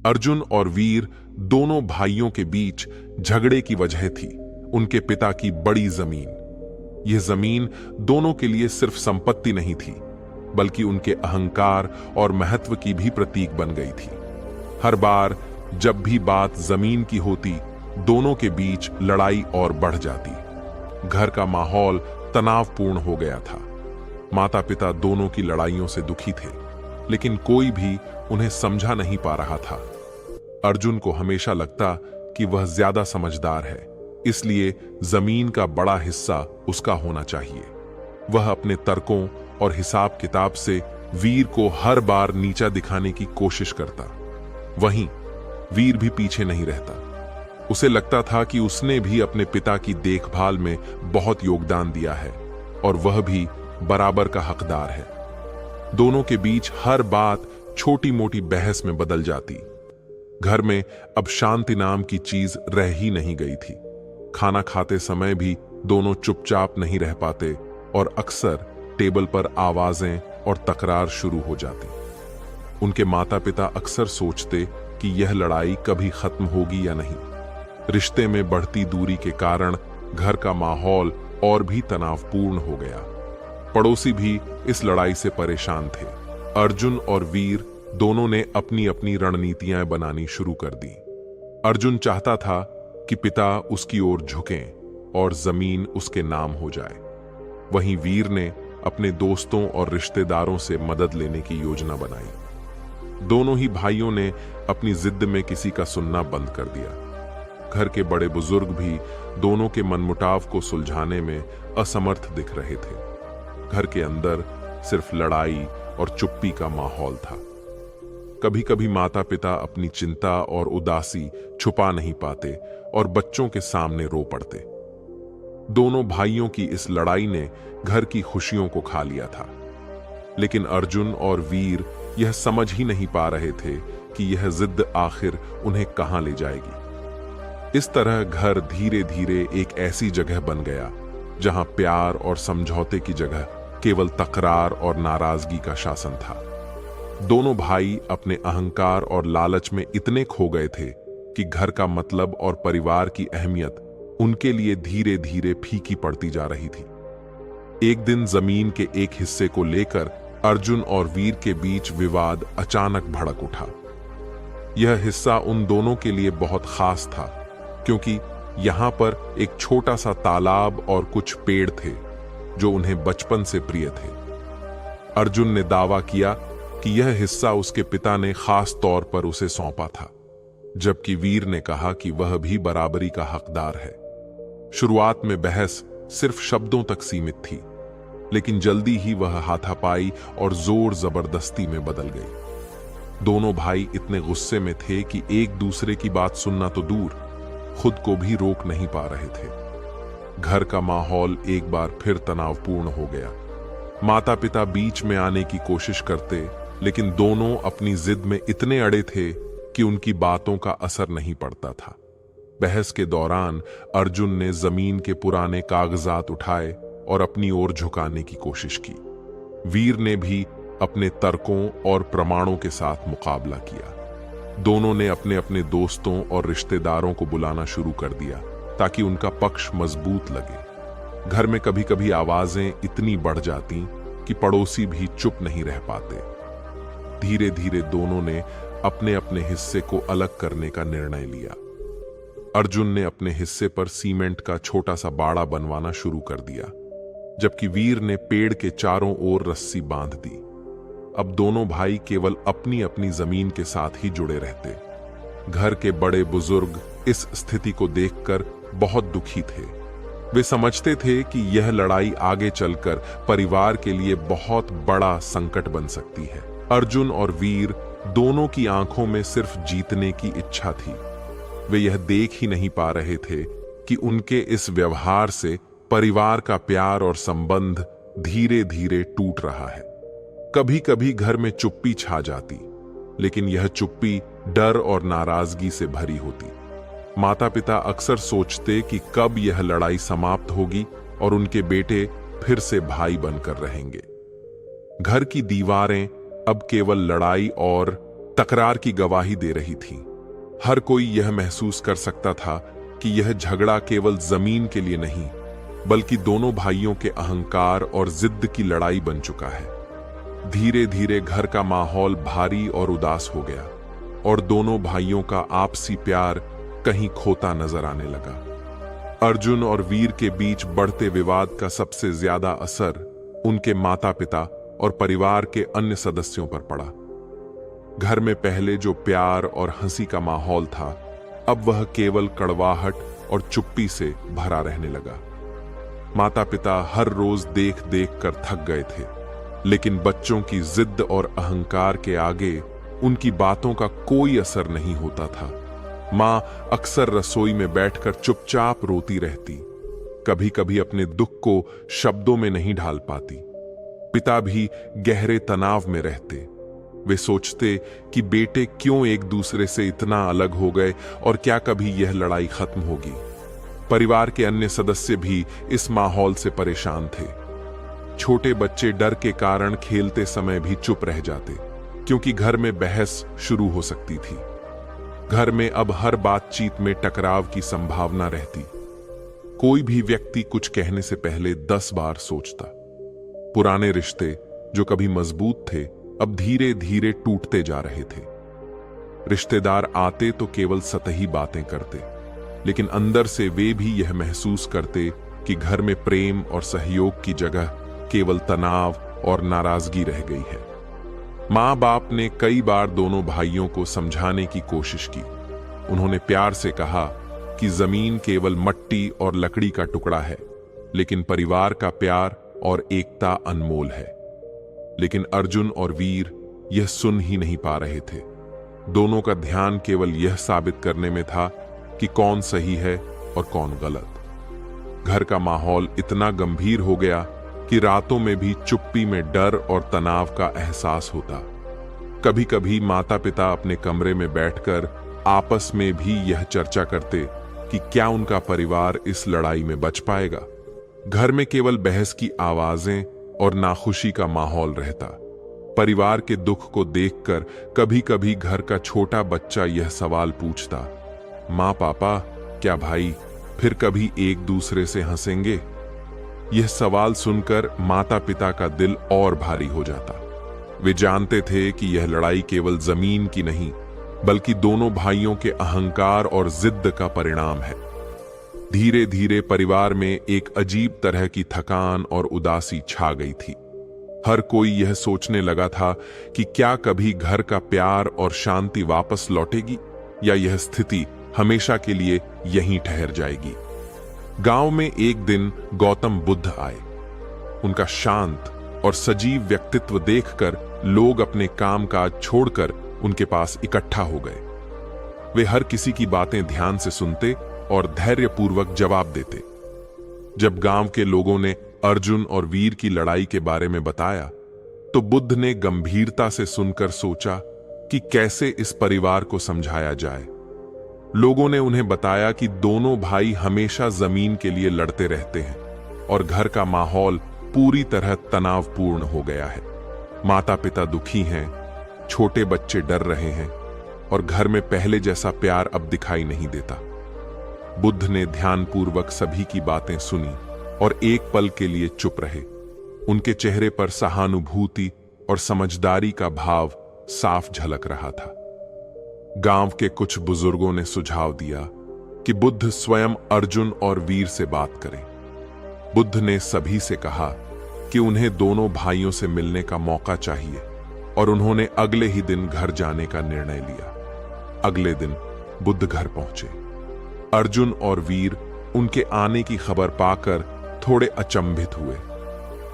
अर्जुन और वीर दोनों भाइयों के बीच झगड़े की वजह थी उनके पिता की बड़ी जमीन। यह जमीन दोनों के लिए सिर्फ संपत्ति नहीं थी, बल्कि उनके अहंकार और महत्व की भी प्रतीक बन गई थी। हर बार जब भी बात जमीन की होती, दोनों के बीच लड़ाई और बढ़ जाती। घर का माहौल तनावपूर्ण हो गया था। माता पिता दोनों की लड़ाइयों से दुखी थे, लेकिन कोई भी उन्हें समझा नहीं पा रहा था। अर्जुन को हमेशा लगता कि वह ज्यादा समझदार है, इसलिए जमीन का बड़ा हिस्सा उसका होना चाहिए। वह अपने तर्कों और हिसाब किताब से वीर को हर बार नीचा दिखाने की कोशिश करता। वहीं वीर भी पीछे नहीं रहता। उसे लगता था कि उसने भी अपने पिता की देखभाल में बहुत योगदान दिया है और वह भी बराबर का हकदार है। दोनों के बीच हर बात छोटी मोटी बहस में बदल जाती। घर में अब शांति नाम की चीज रह ही नहीं गई थी। खाना खाते समय भी दोनों चुपचाप नहीं रह पाते और अक्सर टेबल पर आवाजें और तकरार शुरू हो जाती। उनके माता पिता अक्सर सोचते कि यह लड़ाई कभी खत्म होगी या नहीं। रिश्ते में बढ़ती दूरी के कारण घर का माहौल और भी तनावपूर्ण हो गया। पड़ोसी भी इस लड़ाई से परेशान थे। अर्जुन और वीर दोनों ने अपनी अपनी रणनीतियां बनानी शुरू कर दी। अर्जुन चाहता था कि पिता उसकी ओर झुकें और जमीन उसके नाम हो जाए। वहीं वीर ने अपने दोस्तों और रिश्तेदारों से मदद लेने की योजना बनाई। दोनों ही भाइयों ने अपनी जिद में किसी का सुनना बंद कर दिया। घर के बड़े बुजुर्ग भी दोनों के मनमुटाव को सुलझाने में असमर्थ दिख रहे थे। घर के अंदर सिर्फ लड़ाई और चुप्पी का माहौल था। कभी कभी माता पिता अपनी चिंता और उदासी छुपा नहीं पाते और बच्चों के सामने रो पड़ते। दोनों भाइयों की इस लड़ाई ने घर की खुशियों को खा लिया था, लेकिन अर्जुन और वीर यह समझ ही नहीं पा रहे थे कि यह जिद आखिर उन्हें कहां ले जाएगी। इस तरह घर धीरे धीरे एक ऐसी जगह बन गया जहां प्यार और समझौते की जगह केवल तकरार और नाराजगी का शासन था। दोनों भाई अपने अहंकार और लालच में इतने खो गए थे कि घर का मतलब और परिवार की अहमियत उनके लिए धीरे धीरे फीकी पड़ती जा रही थी। एक दिन जमीन के एक हिस्से को लेकर अर्जुन और वीर के बीच विवाद अचानक भड़क उठा। यह हिस्सा उन दोनों के लिए बहुत खास था, क्योंकि यहां पर एक छोटा सा तालाब और कुछ पेड़ थे जो उन्हें बचपन से प्रिय थे। अर्जुन ने दावा किया कि यह हिस्सा उसके पिता ने खास तौर पर उसे सौंपा था, जबकि वीर ने कहा कि वह भी बराबरी का हकदार है। शुरुआत में बहस सिर्फ शब्दों तक सीमित थी, लेकिन जल्दी ही वह हाथापाई और जोर जबरदस्ती में बदल गई। दोनों भाई इतने गुस्से में थे कि एक दूसरे की बात सुनना तो दूर, खुद को भी रोक नहीं पा रहे थे। घर का माहौल एक बार फिर तनावपूर्ण हो गया। माता पिता बीच में आने की कोशिश करते, लेकिन दोनों अपनी जिद में इतने अड़े थे कि उनकी बातों का असर नहीं पड़ता था। बहस के दौरान अर्जुन ने जमीन के पुराने कागजात उठाए और अपनी ओर झुकाने की कोशिश की। वीर ने भी अपने तर्कों और प्रमाणों के साथ मुकाबला किया। दोनों ने अपने अपने दोस्तों और रिश्तेदारों को बुलाना शुरू कर दिया ताकि उनका पक्ष मजबूत लगे। घर में कभी कभी आवाजें इतनी बढ़ जाती कि पड़ोसी भी चुप नहीं रह पाते। धीरे धीरे दोनों ने अपने अपने हिस्से को अलग करने का निर्णय लिया। अर्जुन ने अपने हिस्से पर सीमेंट का छोटा सा बाड़ा बनवाना शुरू कर दिया, जबकि वीर ने पेड़ के चारों ओर रस्सी बांध दी। अब दोनों भाई केवल अपनी अपनी जमीन के साथ ही जुड़े रहते। घर के बड़े बुजुर्ग इस स्थिति को देखकर बहुत दुखी थे। वे समझते थे कि यह लड़ाई आगे चलकर परिवार के लिए बहुत बड़ा संकट बन सकती है। अर्जुन और वीर दोनों की आंखों में सिर्फ जीतने की इच्छा थी। वे यह देख ही नहीं पा रहे थे कि उनके इस व्यवहार से परिवार का प्यार और संबंध धीरे धीरे टूट रहा है। कभी कभी घर में चुप्पी छा जाती, लेकिन यह चुप्पी डर और नाराजगी से भरी होती। माता पिता अक्सर सोचते कि कब यह लड़ाई समाप्त होगी और उनके बेटे फिर से भाई बनकर रहेंगे। घर की दीवारें अब केवल लड़ाई और तकरार की गवाही दे रही थीं। हर कोई यह महसूस कर सकता था कि यह झगड़ा केवल जमीन के लिए नहीं, बल्कि दोनों भाइयों के अहंकार और जिद की लड़ाई बन चुका है। धीरे धीरे घर का माहौल भारी और उदास हो गया और दोनों भाइयों का आपसी प्यार कहीं खोता नजर आने लगा। अर्जुन और वीर के बीच बढ़ते विवाद का सबसे ज्यादा असर उनके माता पिता और परिवार के अन्य सदस्यों पर पड़ा। घर में पहले जो प्यार और हंसी का माहौल था, अब वह केवल कड़वाहट और चुप्पी से भरा रहने लगा। माता पिता हर रोज देख देख कर थक गए थे, लेकिन बच्चों की जिद और अहंकार के आगे उनकी बातों का कोई असर नहीं होता था। मां अक्सर रसोई में बैठकर चुपचाप रोती रहती, कभी कभी अपने दुख को शब्दों में नहीं ढाल पाती। पिता भी गहरे तनाव में रहते। वे सोचते कि बेटे क्यों एक दूसरे से इतना अलग हो गए और क्या कभी यह लड़ाई खत्म होगी। परिवार के अन्य सदस्य भी इस माहौल से परेशान थे। छोटे बच्चे डर के कारण खेलते समय भी चुप रह जाते, क्योंकि घर में बहस शुरू हो सकती थी। घर में अब हर बातचीत में टकराव की संभावना रहती। कोई भी व्यक्ति कुछ कहने से पहले 10 बार सोचता। पुराने रिश्ते जो कभी मजबूत थे, अब धीरे धीरे टूटते जा रहे थे। रिश्तेदार आते तो केवल सतही बातें करते, लेकिन अंदर से वे भी यह महसूस करते कि घर में प्रेम और सहयोग की जगह केवल तनाव और नाराजगी रह गई है। मां बाप ने कई बार दोनों भाइयों को समझाने की कोशिश की। उन्होंने प्यार से कहा कि जमीन केवल मिट्टी और लकड़ी का टुकड़ा है, लेकिन परिवार का प्यार और एकता अनमोल है। लेकिन अर्जुन और वीर यह सुन ही नहीं पा रहे थे। दोनों का ध्यान केवल यह साबित करने में था कि कौन सही है और कौन गलत। घर का माहौल इतना गंभीर हो गया कि रातों में भी चुप्पी में डर और तनाव का एहसास होता। कभी कभी माता पिता अपने कमरे में बैठकर आपस में भी यह चर्चा करते कि क्या उनका परिवार इस लड़ाई में बच पाएगा। घर में केवल बहस की आवाजें और नाखुशी का माहौल रहता। परिवार के दुख को देखकर कभी कभी घर का छोटा बच्चा यह सवाल पूछता, माँ पापा, क्या भाई फिर कभी एक दूसरे से हंसेंगे? यह सवाल सुनकर माता पिता का दिल और भारी हो जाता। वे जानते थे कि यह लड़ाई केवल जमीन की नहीं, बल्कि दोनों भाइयों के अहंकार और जिद का परिणाम है। धीरे धीरे परिवार में एक अजीब तरह की थकान और उदासी छा गई थी। हर कोई यह सोचने लगा था कि क्या कभी घर का प्यार और शांति वापस लौटेगी, या यह स्थिति हमेशा के लिए यहीं ठहर जाएगी। गांव में एक दिन गौतम बुद्ध आए। उनका शांत और सजीव व्यक्तित्व देखकर लोग अपने कामकाज छोड़कर उनके पास इकट्ठा हो गए। वे हर किसी की बातें ध्यान से सुनते और धैर्यपूर्वक जवाब देते। जब गांव के लोगों ने अर्जुन और वीर की लड़ाई के बारे में बताया, तो बुद्ध ने गंभीरता से सुनकर सोचा कि कैसे इस परिवार को समझाया जाए। लोगों ने उन्हें बताया कि दोनों भाई हमेशा जमीन के लिए लड़ते रहते हैं और घर का माहौल पूरी तरह तनावपूर्ण हो गया है। माता पिता दुखी हैं, छोटे बच्चे डर रहे हैं और घर में पहले जैसा प्यार अब दिखाई नहीं देता। बुद्ध ने ध्यानपूर्वक सभी की बातें सुनी और एक पल के लिए चुप रहे। उनके चेहरे पर सहानुभूति और समझदारी का भाव साफ झलक रहा था। गांव के कुछ बुजुर्गों ने सुझाव दिया कि बुद्ध स्वयं अर्जुन और वीर से बात करें। बुद्ध ने सभी से कहा कि उन्हें दोनों भाइयों से मिलने का मौका चाहिए और उन्होंने अगले ही दिन घर जाने का निर्णय लिया। अगले दिन बुद्ध घर पहुंचे। अर्जुन और वीर उनके आने की खबर पाकर थोड़े अचंभित हुए।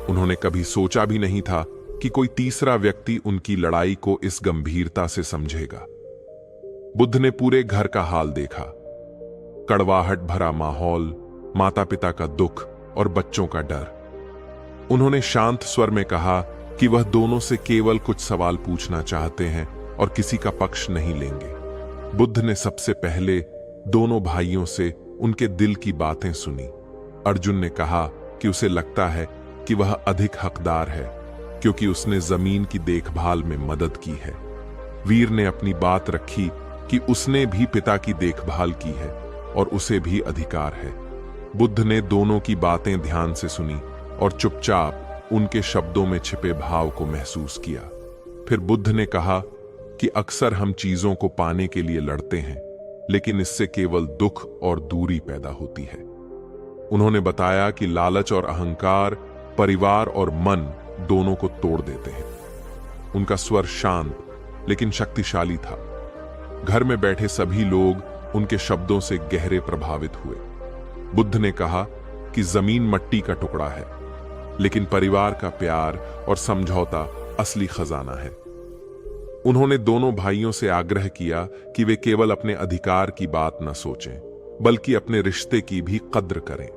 उन्होंने कभी सोचा भी नहीं था कि कोई तीसरा व्यक्ति उनकी लड़ाई को इस गंभीरता से समझेगा। बुद्ध ने पूरे घर का हाल देखा। कड़वाहट भरा माहौल, माता पिता का दुख और बच्चों का डर। उन्होंने शांत स्वर में कहा कि वह दोनों से केवल कुछ सवाल पूछना चाहते हैं और किसी का पक्ष नहीं लेंगे। बुद्ध ने सबसे पहले दोनों भाइयों से उनके दिल की बातें सुनी। अर्जुन ने कहा कि उसे लगता है कि वह अधिक हकदार है क्योंकि उसने जमीन की देखभाल में मदद की है। वीर ने अपनी बात रखी कि उसने भी पिता की देखभाल की है और उसे भी अधिकार है। बुद्ध ने दोनों की बातें ध्यान से सुनी और चुपचाप उनके शब्दों में छिपे भाव को महसूस किया। फिर बुद्ध ने कहा कि अक्सर हम चीजों को पाने के लिए लड़ते हैं, लेकिन इससे केवल दुख और दूरी पैदा होती है। उन्होंने बताया कि लालच और अहंकार परिवार और मन दोनों को तोड़ देते हैं। उनका स्वर शांत लेकिन शक्तिशाली था। घर में बैठे सभी लोग उनके शब्दों से गहरे प्रभावित हुए। बुद्ध ने कहा कि जमीन मट्टी का टुकड़ा है, लेकिन परिवार का प्यार और समझौता असली खजाना है। उन्होंने दोनों भाइयों से आग्रह किया कि वे केवल अपने अधिकार की बात न सोचें, बल्कि अपने रिश्ते की भी कद्र करें।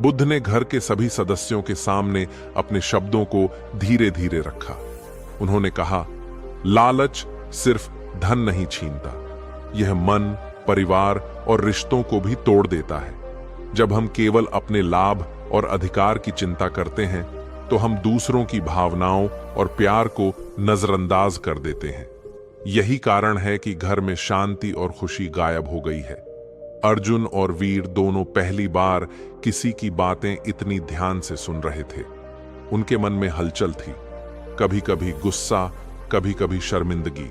बुद्ध ने घर के सभी सदस्यों के सामने अपने शब्दों को धीरे धीरे रखा। उन्होंने कहा, लालच सिर्फ धन नहीं छीनता, यह मन, परिवार और रिश्तों को भी तोड़ देता है। जब हम केवल अपने लाभ और अधिकार की चिंता करते हैं, तो हम दूसरों की भावनाओं और प्यार को नजरअंदाज कर देते हैं। यही कारण है कि घर में शांति और खुशी गायब हो गई है। अर्जुन और वीर दोनों पहली बार किसी की बातें इतनी ध्यान से सुन रहे थे। उनके मन में हलचल थी, कभी कभी गुस्सा, कभी कभी शर्मिंदगी।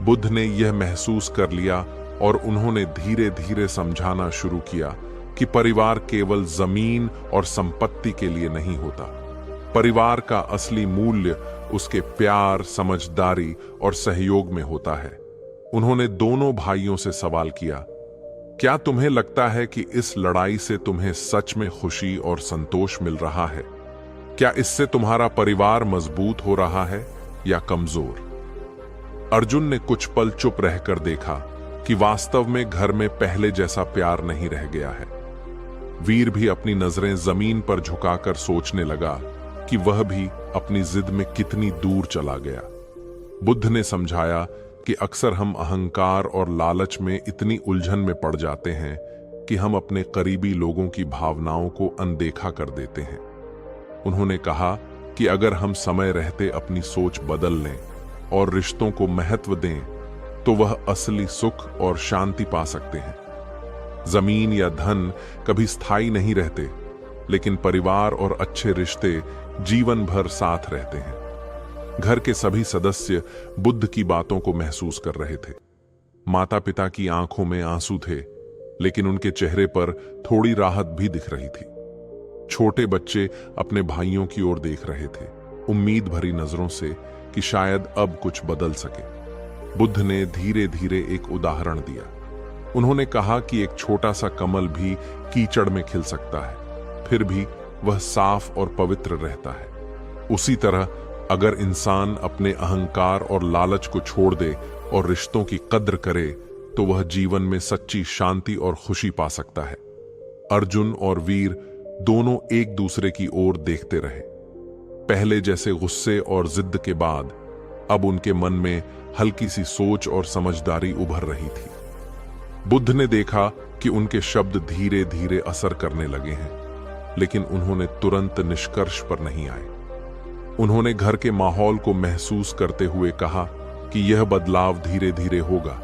बुद्ध ने यह महसूस कर लिया और उन्होंने धीरे धीरे समझाना शुरू किया कि परिवार केवल जमीन और संपत्ति के लिए नहीं होता। परिवार का असली मूल्य उसके प्यार, समझदारी और सहयोग में होता है। उन्होंने दोनों भाइयों से सवाल किया, क्या तुम्हें लगता है कि इस लड़ाई से तुम्हें सच में खुशी और संतोष मिल रहा है? क्या इससे तुम्हारा परिवार मजबूत हो रहा है या कमजोर? अर्जुन ने कुछ पल चुप रहकर देखा कि वास्तव में घर में पहले जैसा प्यार नहीं रह गया है। वीर भी अपनी नजरें जमीन पर झुकाकर सोचने लगा कि वह भी अपनी जिद में कितनी दूर चला गया। बुद्ध ने समझाया कि अक्सर हम अहंकार और लालच में इतनी उलझन में पड़ जाते हैं कि हम अपने करीबी लोगों की भावनाओं को अनदेखा कर देते हैं। उन्होंने कहा कि अगर हम समय रहते अपनी सोच बदल लें और रिश्तों को महत्व दें, तो वह असली सुख और शांति पा सकते हैं। जमीन या धन कभी स्थायी नहीं रहते, लेकिन परिवार और अच्छे रिश्ते जीवन भर साथ रहते हैं। घर के सभी सदस्य बुद्ध की बातों को महसूस कर रहे थे। माता पिता की आंखों में आंसू थे, लेकिन उनके चेहरे पर थोड़ी राहत भी दिख रही थी। छोटे बच्चे अपने भाइयों की ओर देख रहे थे, उम्मीद भरी नजरों से कि शायद अब कुछ बदल सके। बुद्ध ने धीरे धीरे एक उदाहरण दिया। उन्होंने कहा कि एक छोटा सा कमल भी कीचड़ में खिल सकता है, फिर भी वह साफ और पवित्र रहता है। उसी तरह अगर इंसान अपने अहंकार और लालच को छोड़ दे और रिश्तों की कद्र करे, तो वह जीवन में सच्ची शांति और खुशी पा सकता है। अर्जुन और वीर दोनों एक दूसरे की ओर देखते रहे। पहले जैसे गुस्से और जिद के बाद अब उनके मन में हल्की सी सोच और समझदारी उभर रही थी। बुद्ध ने देखा कि उनके शब्द धीरे धीरे असर करने लगे हैं, लेकिन उन्होंने तुरंत निष्कर्ष पर नहीं आए। उन्होंने घर के माहौल को महसूस करते हुए कहा कि यह बदलाव धीरे धीरे होगा,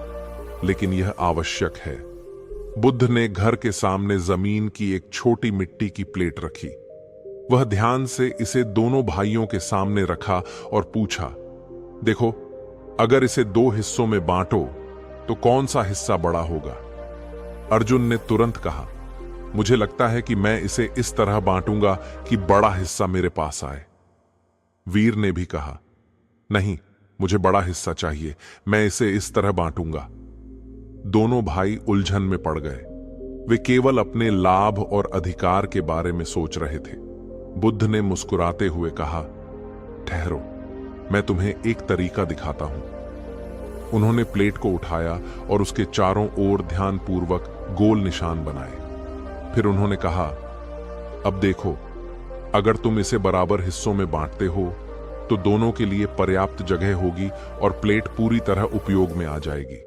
लेकिन यह आवश्यक है। बुद्ध ने घर के सामने जमीन की एक छोटी मिट्टी की प्लेट रखी। वह ध्यान से इसे दोनों भाइयों के सामने रखा और पूछा, देखो, अगर इसे 2 हिस्सों में बांटो तो कौन सा हिस्सा बड़ा होगा? अर्जुन ने तुरंत कहा, मुझे लगता है कि मैं इसे इस तरह बांटूंगा कि बड़ा हिस्सा मेरे पास आए। वीर ने भी कहा, नहीं, मुझे बड़ा हिस्सा चाहिए, मैं इसे इस तरह बांटूंगा। दोनों भाई उलझन में पड़ गए। वे केवल अपने लाभ और अधिकार के बारे में सोच रहे थे। बुद्ध ने मुस्कुराते हुए कहा, ठहरो, मैं तुम्हें एक तरीका दिखाता हूं। उन्होंने प्लेट को उठाया और उसके चारों ओर ध्यानपूर्वक गोल निशान बनाए। फिर उन्होंने कहा, अब देखो, अगर तुम इसे बराबर हिस्सों में बांटते हो तो दोनों के लिए पर्याप्त जगह होगी और प्लेट पूरी तरह उपयोग में आ जाएगी।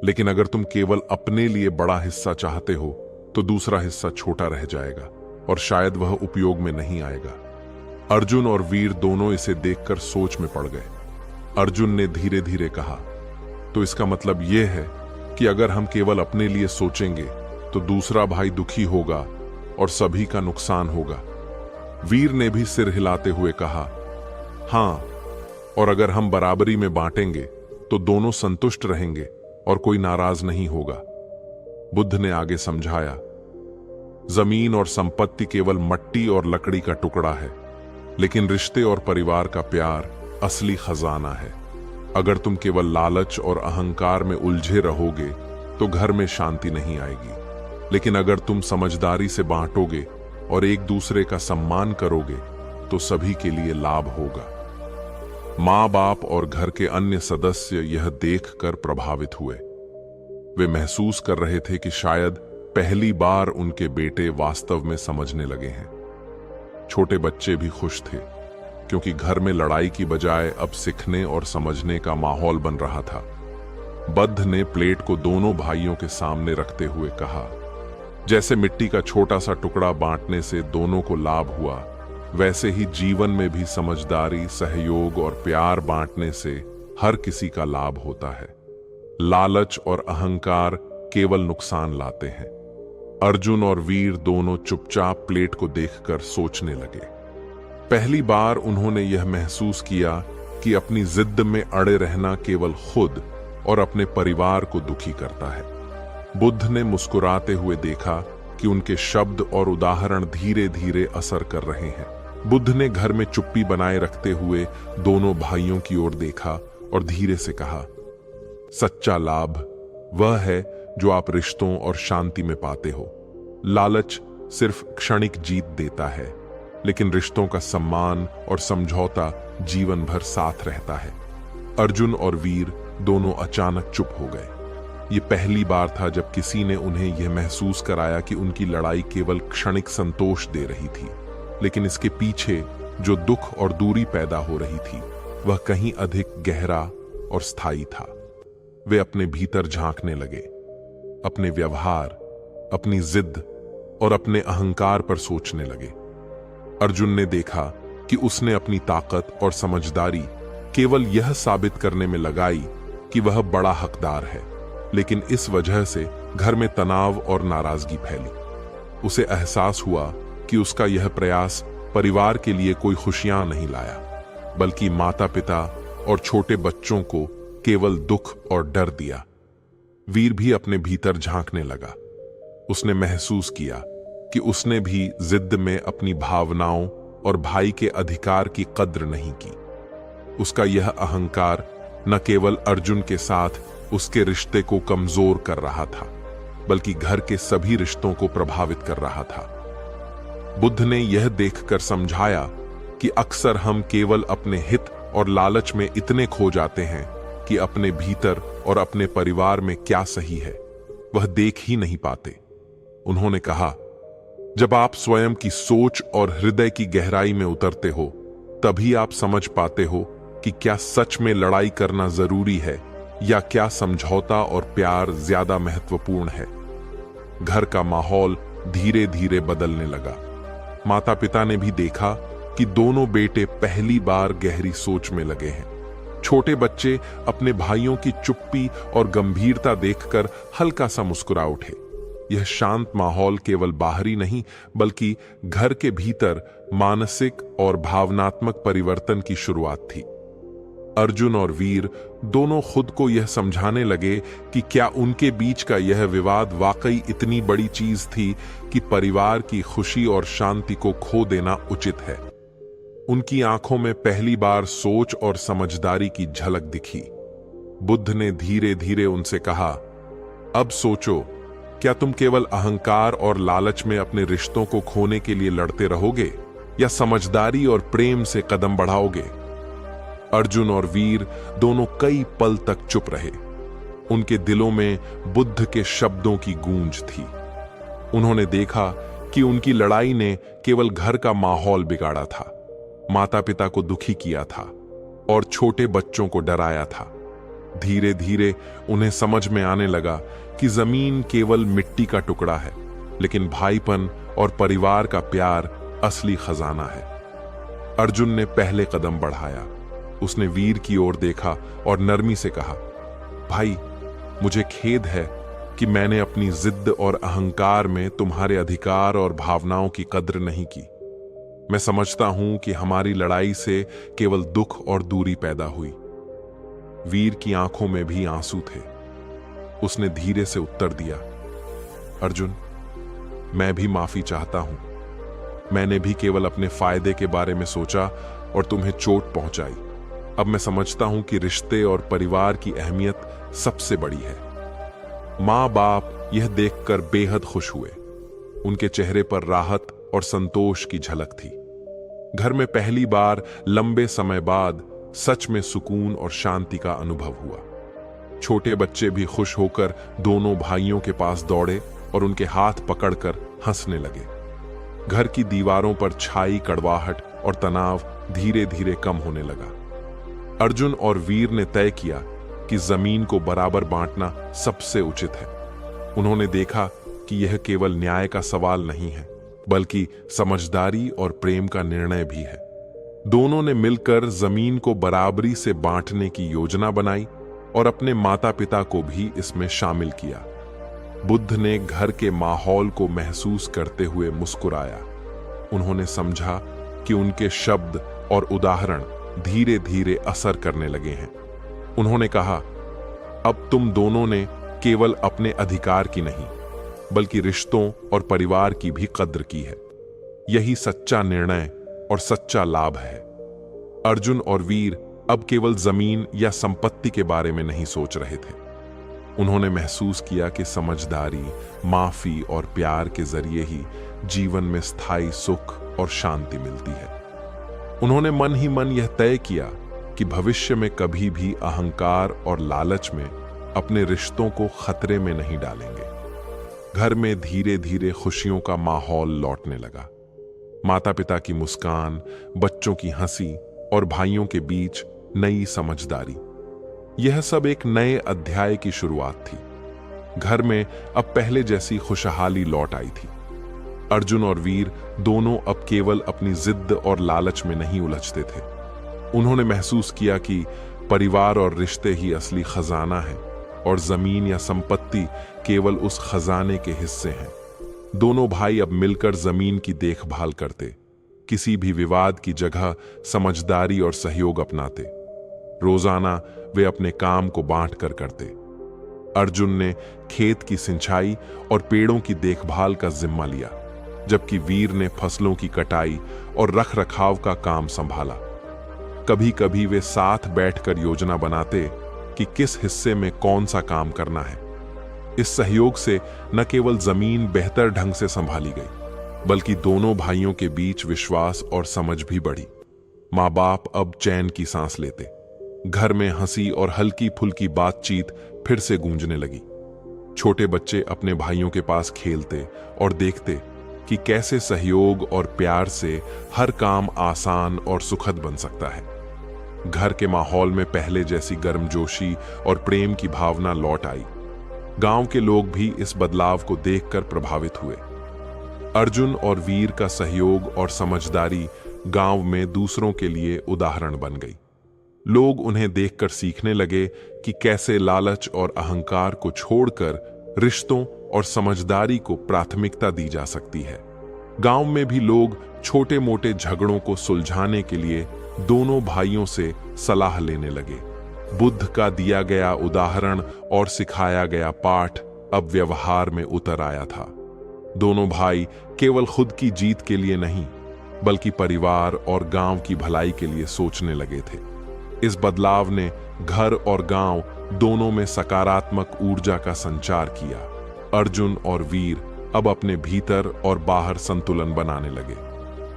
लेकिन अगर तुम केवल अपने लिए बड़ा हिस्सा चाहते हो तो दूसरा हिस्सा छोटा रह जाएगा और शायद वह उपयोग में नहीं आएगा। अर्जुन और वीर दोनों इसे देखकर सोच में पड़ गए। अर्जुन ने धीरे धीरे कहा, तो इसका मतलब यह है कि अगर हम केवल अपने लिए सोचेंगे तो दूसरा भाई दुखी होगा और सभी का नुकसान होगा। वीर ने भी सिर हिलाते हुए कहा, हां, और अगर हम बराबरी में बांटेंगे तो दोनों संतुष्ट रहेंगे और कोई नाराज नहीं होगा। बुद्ध ने आगे समझाया, जमीन और संपत्ति केवल मट्टी और लकड़ी का टुकड़ा है, लेकिन रिश्ते और परिवार का प्यार असली खजाना है। अगर तुम केवल लालच और अहंकार में उलझे रहोगे तो घर में शांति नहीं आएगी, लेकिन अगर तुम समझदारी से बांटोगे और एक दूसरे का सम्मान करोगे तो सभी के लिए लाभ होगा। माँ बाप और घर के अन्य सदस्य यह देखकर प्रभावित हुए। वे महसूस कर रहे थे कि शायद पहली बार उनके बेटे वास्तव में समझने लगे हैं। छोटे बच्चे भी खुश थे, क्योंकि घर में लड़ाई की बजाय अब सीखने और समझने का माहौल बन रहा था। बुद्ध ने प्लेट को दोनों भाइयों के सामने रखते हुए कहा, जैसे मिट्टी का छोटा सा टुकड़ा बांटने से दोनों को लाभ हुआ, वैसे ही जीवन में भी समझदारी, सहयोग और प्यार बांटने से हर किसी का लाभ होता है। लालच और अहंकार केवल नुकसान लाते हैं। अर्जुन और वीर दोनों चुपचाप प्लेट को देखकर सोचने लगे। पहली बार उन्होंने यह महसूस किया कि अपनी जिद में अड़े रहना केवल खुद और अपने परिवार को दुखी करता है। बुद्ध ने मुस्कुराते हुए देखा कि उनके शब्द और उदाहरण धीरे धीरे असर कर रहे हैं। बुद्ध ने घर में चुप्पी बनाए रखते हुए दोनों भाइयों की ओर देखा और धीरे से कहा, सच्चा लाभ वह है जो आप रिश्तों और शांति में पाते हो। लालच सिर्फ क्षणिक जीत देता है, लेकिन रिश्तों का सम्मान और समझौता जीवन भर साथ रहता है। अर्जुन और वीर दोनों अचानक चुप हो गए। ये पहली बार था जब किसी ने उन्हें यह महसूस कराया कि उनकी लड़ाई केवल क्षणिक संतोष दे रही थी, लेकिन इसके पीछे जो दुख और दूरी पैदा हो रही थी वह कहीं अधिक गहरा और स्थायी था। वे अपने भीतर झांकने लगे, अपने व्यवहार, अपनी जिद और अपने अहंकार पर सोचने लगे। अर्जुन ने देखा कि उसने अपनी ताकत और समझदारी केवल यह साबित करने में लगाई कि वह बड़ा हकदार है, लेकिन इस वजह से घर में तनाव और नाराजगी फैली। उसे एहसास हुआ कि उसका यह प्रयास परिवार के लिए कोई खुशियां नहीं लाया, बल्कि माता पिता और छोटे बच्चों को केवल दुख और डर दिया। वीर भी अपने भीतर झांकने लगा। उसने महसूस किया कि उसने भी जिद में अपनी भावनाओं और भाई के अधिकार की कद्र नहीं की। उसका यह अहंकार न केवल अर्जुन के साथ उसके रिश्ते को कमजोर कर रहा था, बल्कि घर के सभी रिश्तों को प्रभावित कर रहा था। बुद्ध ने यह देखकर समझाया कि अक्सर हम केवल अपने हित और लालच में इतने खो जाते हैं कि अपने भीतर और अपने परिवार में क्या सही है वह देख ही नहीं पाते। उन्होंने कहा, जब आप स्वयं की सोच और हृदय की गहराई में उतरते हो, तभी आप समझ पाते हो कि क्या सच में लड़ाई करना जरूरी है या क्या समझौता और प्यार ज्यादा महत्वपूर्ण है। घर का माहौल धीरे धीरे बदलने लगा। माता पिता ने भी देखा कि दोनों बेटे पहली बार गहरी सोच में लगे हैं। छोटे बच्चे अपने भाइयों की चुप्पी और गंभीरता देखकर हल्का सा मुस्कुरा उठे। यह शांत माहौल केवल बाहरी नहीं, बल्कि घर के भीतर मानसिक और भावनात्मक परिवर्तन की शुरुआत थी। अर्जुन और वीर दोनों खुद को यह समझाने लगे कि क्या उनके बीच का यह विवाद वाकई इतनी बड़ी चीज थी कि परिवार की खुशी और शांति को खो देना उचित है। उनकी आंखों में पहली बार सोच और समझदारी की झलक दिखी। बुद्ध ने धीरे धीरे उनसे कहा, अब सोचो, क्या तुम केवल अहंकार और लालच में अपने रिश्तों को खोने के लिए लड़ते रहोगे या समझदारी और प्रेम से कदम बढ़ाओगे? अर्जुन और वीर दोनों कई पल तक चुप रहे। उनके दिलों में बुद्ध के शब्दों की गूंज थी। उन्होंने देखा कि उनकी लड़ाई ने केवल घर का माहौल बिगाड़ा था, माता पिता को दुखी किया था और छोटे बच्चों को डराया था। धीरे धीरे उन्हें समझ में आने लगा कि जमीन केवल मिट्टी का टुकड़ा है, लेकिन भाईपन और परिवार का प्यार असली खजाना है। अर्जुन ने पहले कदम बढ़ाया। उसने वीर की ओर देखा और नरमी से कहा, भाई, मुझे खेद है कि मैंने अपनी जिद और अहंकार में तुम्हारे अधिकार और भावनाओं की कद्र नहीं की। मैं समझता हूं कि हमारी लड़ाई से केवल दुख और दूरी पैदा हुई। वीर की आंखों में भी आंसू थे। उसने धीरे से उत्तर दिया, अर्जुन, मैं भी माफी चाहता हूं। मैंने भी केवल अपने फायदे के बारे में सोचा और तुम्हें चोट पहुंचाई। अब मैं समझता हूं कि रिश्ते और परिवार की अहमियत सबसे बड़ी है। मां बाप यह देखकर बेहद खुश हुए। उनके चेहरे पर राहत और संतोष की झलक थी। घर में पहली बार लंबे समय बाद सच में सुकून और शांति का अनुभव हुआ। छोटे बच्चे भी खुश होकर दोनों भाइयों के पास दौड़े और उनके हाथ पकड़कर हंसने लगे। घर की दीवारों पर छाई कड़वाहट और तनाव धीरे धीरे कम होने लगा। अर्जुन और वीर ने तय किया कि जमीन को बराबर बांटना सबसे उचित है। उन्होंने देखा कि यह केवल न्याय का सवाल नहीं है, बल्कि समझदारी और प्रेम का निर्णय भी है। दोनों ने मिलकर जमीन को बराबरी से बांटने की योजना बनाई और अपने माता पिता को भी इसमें शामिल किया। बुद्ध ने घर के माहौल को महसूस करते हुए मुस्कुराया। उन्होंने समझा कि उनके शब्द और उदाहरण धीरे धीरे असर करने लगे हैं। उन्होंने कहा, अब तुम दोनों ने केवल अपने अधिकार की नहीं, बल्कि रिश्तों और परिवार की भी कद्र की है। यही सच्चा निर्णय और सच्चा लाभ है। अर्जुन और वीर अब केवल जमीन या संपत्ति के बारे में नहीं सोच रहे थे। उन्होंने महसूस किया कि समझदारी, माफी और प्यार के जरिए ही जीवन में स्थायी सुख और शांति मिलती है। उन्होंने मन ही मन यह तय किया कि भविष्य में कभी भी अहंकार और लालच में अपने रिश्तों को खतरे में नहीं डालेंगे। घर में धीरे धीरे खुशियों का माहौल लौटने लगा। माता पिता की मुस्कान, बच्चों की हंसी और भाइयों के बीच नई समझदारी, यह सब एक नए अध्याय की शुरुआत थी। घर में अब पहले जैसी खुशहाली लौट आई थी। अर्जुन और वीर दोनों अब केवल अपनी जिद और लालच में नहीं उलझते थे। उन्होंने महसूस किया कि परिवार और रिश्ते ही असली खजाना है और जमीन या संपत्ति केवल उस खजाने के हिस्से हैं। दोनों भाई अब मिलकर जमीन की देखभाल करते, किसी भी विवाद की जगह समझदारी और सहयोग अपनाते। रोजाना वे अपने काम को बांट कर करते। अर्जुन ने खेत की सिंचाई और पेड़ों की देखभाल का जिम्मा लिया, जबकि वीर ने फसलों की कटाई और रखरखाव का काम संभाला। कभी कभी वे साथ बैठकर योजना बनाते कि किस हिस्से में कौन सा काम करना है। इस सहयोग से न केवल जमीन बेहतर ढंग से संभाली गई, बल्कि दोनों भाइयों के बीच विश्वास और समझ भी बढ़ी। माँ बाप अब चैन की सांस लेते। घर में हंसी और हल्की फुल्की बातचीत फिर से गूंजने लगी। छोटे बच्चे अपने भाइयों के पास खेलते और देखते कि कैसे सहयोग और प्यार से हर काम आसान और सुखद बन सकता है। घर के माहौल में पहले जैसी गर्मजोशी और प्रेम की भावना लौट आई। गांव के लोग भी इस बदलाव को देखकर प्रभावित हुए। अर्जुन और वीर का सहयोग और समझदारी गांव में दूसरों के लिए उदाहरण बन गई। लोग उन्हें देखकर सीखने लगे कि कैसे लालच और अहंकार को छोड़कर रिश्तों और समझदारी को प्राथमिकता दी जा सकती है। गांव में भी लोग छोटे मोटे झगड़ों को सुलझाने के लिए दोनों भाइयों से सलाह लेने लगे। बुद्ध का दिया गया उदाहरण और सिखाया गया पाठ अब व्यवहार में उतर आया था। दोनों भाई केवल खुद की जीत के लिए नहीं, बल्कि परिवार और गांव की भलाई के लिए सोचने लगे थे। इस बदलाव ने घर और गांव दोनों में सकारात्मक ऊर्जा का संचार किया। अर्जुन और वीर अब अपने भीतर और बाहर संतुलन बनाने लगे।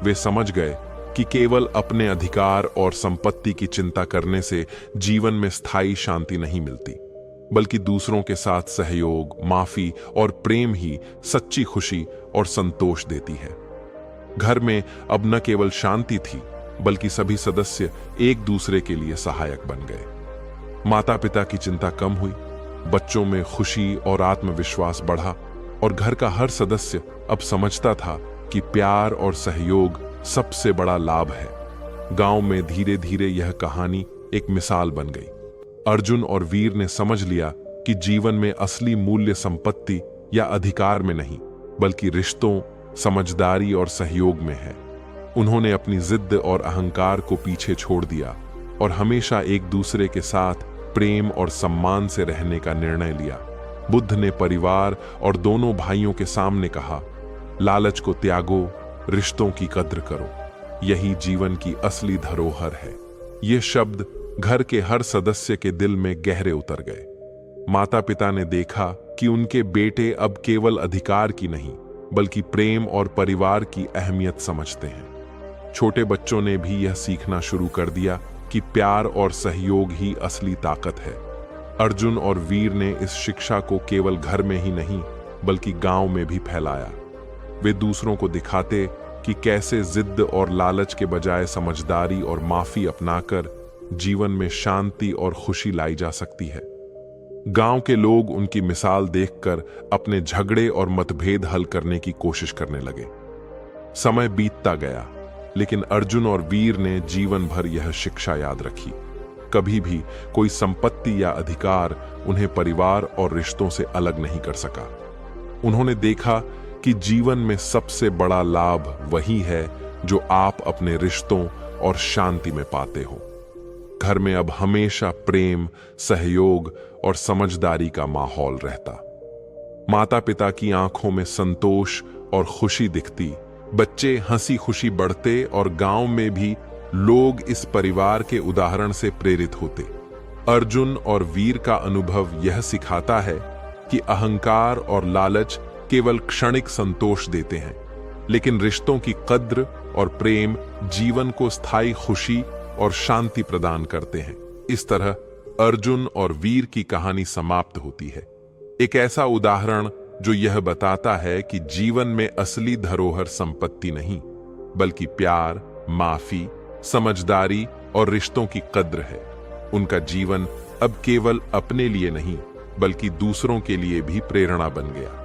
वे समझ गए कि केवल अपने अधिकार और संपत्ति की चिंता करने से जीवन में स्थायी शांति नहीं मिलती, बल्कि दूसरों के साथ सहयोग, माफी और प्रेम ही सच्ची खुशी और संतोष देती है। घर में अब न केवल शांति थी, बल्कि सभी सदस्य एक दूसरे के लिए सहायक बन गए। माता पिता की चिंता कम हुई, बच्चों में खुशी और आत्मविश्वास बढ़ा और घर का हर सदस्य अब समझता था कि प्यार और सहयोग सबसे बड़ा लाभ है। गांव में धीरे धीरे यह कहानी एक मिसाल बन गई। अर्जुन और वीर ने समझ लिया कि जीवन में असली मूल्य संपत्ति या अधिकार में नहीं, बल्कि रिश्तों, समझदारी और सहयोग में है। उन्होंने अपनी जिद और अहंकार को पीछे छोड़ दिया और हमेशा एक दूसरे के साथ प्रेम और सम्मान से रहने का निर्णय लिया। बुद्ध ने परिवार और दोनों भाइयों के सामने कहा, लालच को त्यागो, रिश्तों की कद्र करो, यही जीवन की असली धरोहर है। ये शब्द घर के हर सदस्य के दिल में गहरे उतर गए। माता पिता ने देखा कि उनके बेटे अब केवल अधिकार की नहीं, बल्कि प्रेम और परिवार की अहमियत समझते हैं। छोटे बच्चों ने भी यह सीखना शुरू कर दिया कि प्यार और सहयोग ही असली ताकत है। अर्जुन और वीर ने इस शिक्षा को केवल घर में ही नहीं, बल्कि गांव में भी फैलाया। वे दूसरों को दिखाते कि कैसे जिद और लालच के बजाय समझदारी और माफी अपनाकर जीवन में शांति और खुशी लाई जा सकती है। गांव के लोग उनकी मिसाल देखकर अपने झगड़े और मतभेद हल करने की कोशिश करने लगे। समय बीतता गया, लेकिन अर्जुन और वीर ने जीवन भर यह शिक्षा याद रखी। कभी भी कोई संपत्ति या अधिकार उन्हें परिवार और रिश्तों से अलग नहीं कर सका। उन्होंने देखा कि जीवन में सबसे बड़ा लाभ वही है जो आप अपने रिश्तों और शांति में पाते हो। घर में अब हमेशा प्रेम, सहयोग और समझदारी का माहौल रहता। माता पिता की आंखों में संतोष और खुशी दिखती, बच्चे हंसी खुशी बढ़ते और गांव में भी लोग इस परिवार के उदाहरण से प्रेरित होते। अर्जुन और वीर का अनुभव यह सिखाता है कि अहंकार और लालच केवल क्षणिक संतोष देते हैं, लेकिन रिश्तों की कद्र और प्रेम जीवन को स्थायी खुशी और शांति प्रदान करते हैं। इस तरह अर्जुन और वीर की कहानी समाप्त होती है। एक ऐसा उदाहरण जो यह बताता है कि जीवन में असली धरोहर संपत्ति नहीं, बल्कि प्यार, माफी, समझदारी और रिश्तों की कद्र है। उनका जीवन अब केवल अपने लिए नहीं, बल्कि दूसरों के लिए भी प्रेरणा बन गया।